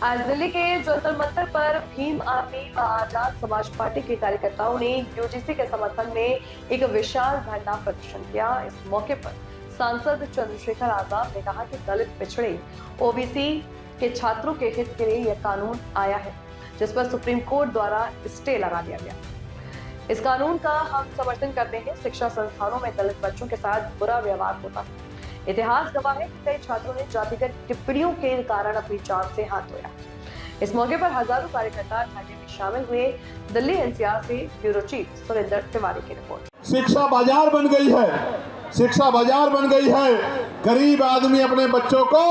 आज दिल्ली के जंतर मंतर पर भीम आर्मी व आजाद समाज पार्टी के कार्यकर्ताओं ने यूजीसी के समर्थन में एक विशाल धरना प्रदर्शन किया। इस मौके पर सांसद चंद्रशेखर आजाद ने कहा कि दलित पिछड़े ओबीसी के छात्रों के हित के लिए यह कानून आया है, जिस पर सुप्रीम कोर्ट द्वारा स्टे लगा दिया गया। इस कानून का हम समर्थन करते हैं। शिक्षा संस्थानों में दलित बच्चों के साथ बुरा व्यवहार होता है। इतिहास गवाह है कि कई छात्रों ने जातिगत टिप्पणियों के कारण अपनी जान से हाथ धोया। इस मौके पर हजारों कार्यकर्ता धरने में शामिल हुए। दिल्ली एनसीआर से ब्यूरो चीफ सुरेंद्र तिवारी की रिपोर्ट। शिक्षा बाजार बन गई है, शिक्षा बाजार बन गई है। गरीब आदमी अपने बच्चों को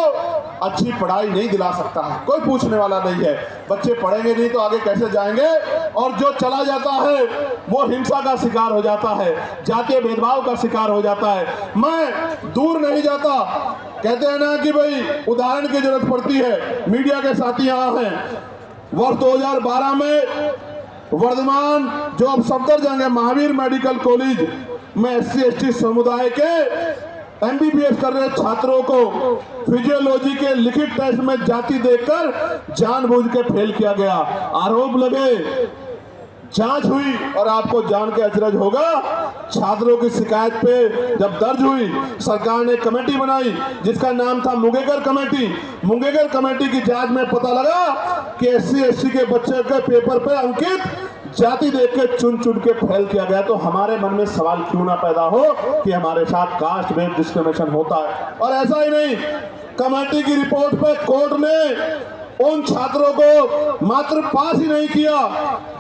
अच्छी पढ़ाई नहीं दिला सकता है, कोई पूछने वाला नहीं है। बच्चे पढ़ेंगे नहीं तो आगे कैसे जाएंगे? और जो चला जाता है वो हिंसा का शिकार हो जाता है, जातीय भेदभाव का शिकार हो जाता है। मैं दूर नहीं जाता, कहते हैं ना कि भाई उदाहरण की जरूरत पड़ती है। मीडिया के साथी यहाँ हैं। वर्ष 2012 में वर्धमान जो अब सफदरजंग है, महावीर मेडिकल कॉलेज में SC/ST समुदाय के MBBS कर रहे छात्रों को फिजियोलॉजी के लिखित टेस्ट में जाति देखकर जानबूझ के फेल किया गया। आरोप लगे, जांच हुई और आपको जान के अचरज होगा। छात्रों की शिकायत पे जब दर्ज हुई, सरकार ने कमेटी बनाई जिसका नाम था मुंगेकर कमेटी। मुंगेकर कमेटी की जांच में पता लगा कि SC/ST के बच्चे के पेपर पे अंकित जाति देख के चुन चुन के फेल किया गया। तो हमारे मन में सवाल क्यों ना पैदा हो कि हमारे साथ कास्ट बेस्ड डिस्क्रिमिनेशन होता है। और ऐसा ही नहीं, कमेटी की रिपोर्ट पे कोर्ट ने उन छात्रों को मात्र पास ही नहीं किया,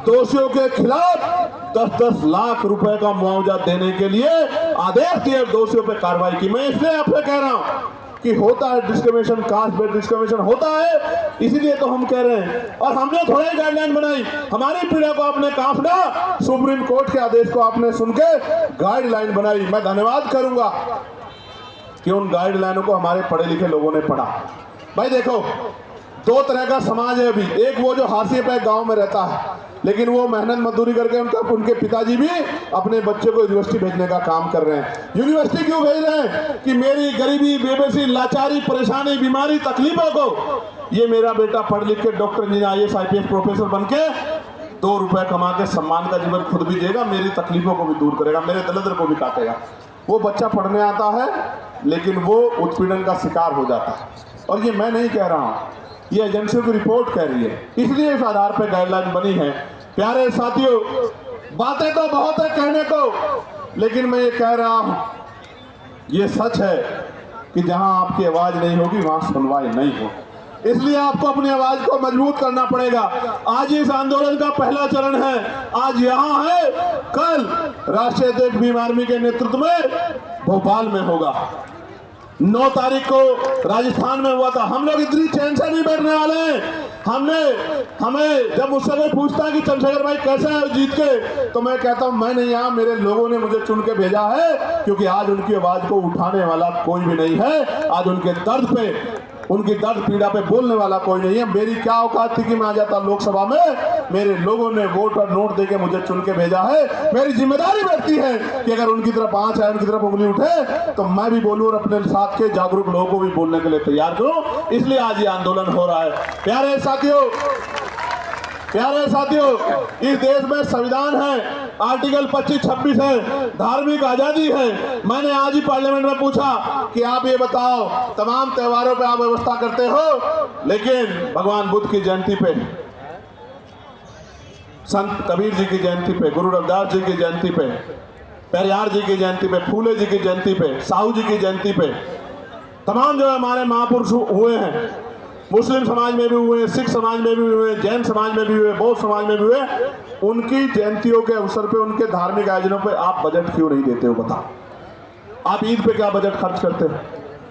दोषियों के खिलाफ 10-10 लाख रुपए का मुआवजा देने के लिए आदेश दिए, दोषियों पे कार्रवाई की। मैं इसलिए आपसे कह रहा हूं कि होता है डिस्क्रिमिनेशन, कास्ट बेस्ड डिस्क्रिमिनेशन होता है, इसीलिए तो हम कह रहे हैं। और हमने थोड़ा ही गाइडलाइन बनाई, हमारी पीढ़ी को आपने काफना, सुप्रीम कोर्ट के आदेश को आपने सुन के गाइडलाइन बनाई। मैं धन्यवाद करूंगा कि उन गाइडलाइनों को हमारे पढ़े लिखे लोगों ने पढ़ा। भाई देखो, दो तरह का समाज है अभी। एक वो जो हाशिए पे गांव में रहता है, लेकिन वो मेहनत मजदूरी करके उनके पिताजी भी अपने बच्चे को यूनिवर्सिटी भेजने का काम कर रहे हैं। यूनिवर्सिटी क्यों भेज रहे हैं? कि मेरी गरीबी, बेबसी, लाचारी, परेशानी, बीमारी, तकलीफों को ये मेरा बेटा पढ़ लिख के doctor, engineer, IAS, IPS professor बन के 2 रुपए कमा के सम्मान का जीवन खुद भी जिएगा, मेरी तकलीफों को भी दूर करेगा, मेरे दरिद्र को भी काटेगा। वो बच्चा पढ़ने आता है लेकिन वो उत्पीड़न का शिकार हो जाता है। और ये मैं नहीं कह रहा हूँ, ये एजेंसियों की रिपोर्ट कह रही है, इसलिए इस आधार पर गाइडलाइन बनी है। प्यारे साथियों, बातें तो बहुत है कहने को, लेकिन मैं ये कह रहा हूं, ये सच है कि जहां आपकी आवाज नहीं होगी वहां सुनवाई नहीं होगी। इसलिए आपको अपनी आवाज को मजबूत करना पड़ेगा। आज इस आंदोलन का पहला चरण है, आज यहां है, कल राष्ट्रीय अध्यक्ष भीम आर्मी के नेतृत्व में भोपाल में होगा। 9 तारीख को राजस्थान में हुआ था। हम लोग इतनी चैन से नहीं बैठने वाले हैं। हमें जब मुझसे कोई पूछता है कि चंद्रशेखर भाई कैसे है जीत के, तो मैं कहता हूं मैं नहीं आया, मेरे लोगों ने मुझे चुन के भेजा है, क्योंकि आज उनकी आवाज को उठाने वाला कोई भी नहीं है। आज उनके दर्द पे, उनकी दर्द पीड़ा पे बोलने वाला कोई नहीं है। मेरी क्या औकात थी कि मैं आ जाता लोकसभा में? मेरे लोगों ने वोट और नोट देके मुझे चुन के भेजा है। मेरी जिम्मेदारी बनती है कि अगर उनकी तरफ आंच है, उनकी तरफ उंगली उठे, तो मैं भी बोलूं और अपने साथ के जागरूक लोगों को भी बोलने के लिए तैयार करूं। इसलिए आज ये आंदोलन हो रहा है। प्यारे साथियों, इस देश में संविधान है, आर्टिकल 25-26 है, धार्मिक आजादी है। मैंने आज ही पार्लियामेंट में पूछा कि आप ये बताओ, तमाम त्योहारों पे आप व्यवस्था करते हो, लेकिन भगवान बुद्ध की जयंती पे, संत कबीर जी की जयंती पे, गुरु रविदास जी की जयंती पे, पेरियार जी की जयंती पे, फूले जी की जयंती पे, साहू जी की जयंती पे, तमाम जो हमारे महापुरुष हुए हैं, मुस्लिम समाज में भी हुए, सिख समाज में भी हुए, जैन समाज में भी हुए, बौद्ध समाज में भी हुए, उनकी जयंतियों के अवसर पे, उनके धार्मिक आयोजनों पे आप बजट क्यों नहीं देते हो? बताओ। आप ईद पे क्या बजट खर्च करते हो?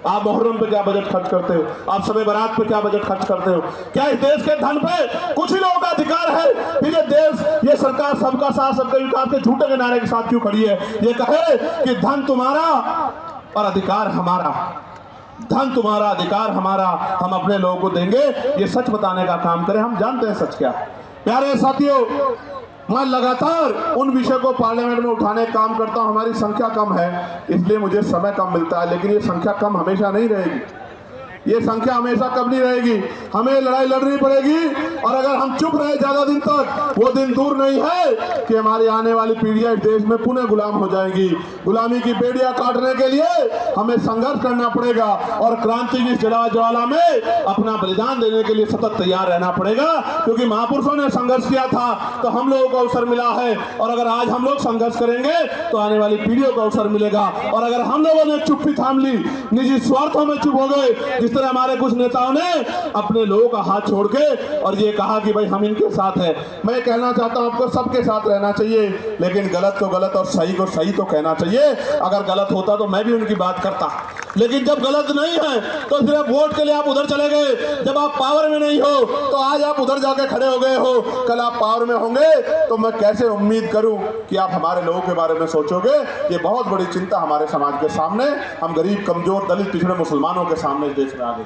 आप मुहर्रम पे क्या बजट खर्च करते हो? आप शब बारात पे क्या बजट खर्च करते हो? क्या इस देश के धन पे कुछ ही लोगों का अधिकार है? फिर ये देश, ये सरकार सबका साथ सबका विकास के झूठे के नारे के साथ क्यों खड़ी है? ये कहे कि धन तुम्हारा और अधिकार हमारा, धन तुम्हारा, अधिकार हमारा, हम अपने लोगों को देंगे। ये सच बताने का काम करें, हम जानते हैं सच क्या। प्यारे साथियों, मैं लगातार उन विषय को पार्लियामेंट में उठाने का काम करता हूं। हमारी संख्या कम है, इसलिए मुझे समय कम मिलता है, लेकिन ये संख्या कम हमेशा नहीं रहेगी। ये संख्या हमेशा कम नहीं रहेगी, हमें लड़ाई लड़नी पड़ेगी। और अगर हम चुप रहे ज्यादा दिन तक, वो दिन दूर नहीं है कि हमारी आने वाली पीढ़ियां इस देश में पुनः गुलाम हो जाएंगी। गुलामी की बेड़ियां काटने के लिए हमें संघर्ष करना पड़ेगा और क्रांति की ज्वाला में अपना बलिदान देने के लिए सतत तैयार रहना पड़ेगा, क्योंकि महापुरुषों ने संघर्ष किया था तो हम लोगों को अवसर मिला है। और अगर आज हम लोग संघर्ष करेंगे तो आने वाली पीढ़ियों को अवसर मिलेगा। और अगर हम लोगों ने चुप्पी थाम ली, निजी स्वार्थों में चुप हो गए, जिस तरह हमारे कुछ नेताओं ने अपने लोगों का हाथ छोड़ के और ये कहा कि भाई हम इनके साथ हैं, मैं कहना चाहता हूं आपको सबके साथ रहना चाहिए, लेकिन गलत को गलत और सही को सही तो कहना चाहिए। अगर गलत होता तो मैं भी उनकी बात करता, लेकिन जब गलत नहीं है तो सिर्फ वोट के लिए आप उधर चले गए। जब आप पावर में नहीं हो तो आज आप उधर जाके खड़े हो गए हो, कल आप पावर में होंगे तो मैं कैसे उम्मीद करूं कि आप हमारे लोगों के बारे में सोचोगे। ये बहुत बड़ी चिंता हमारे समाज के सामने, हम गरीब, कमजोर, दलित, पिछड़े मुसलमानों के सामने इस देश में आ गई।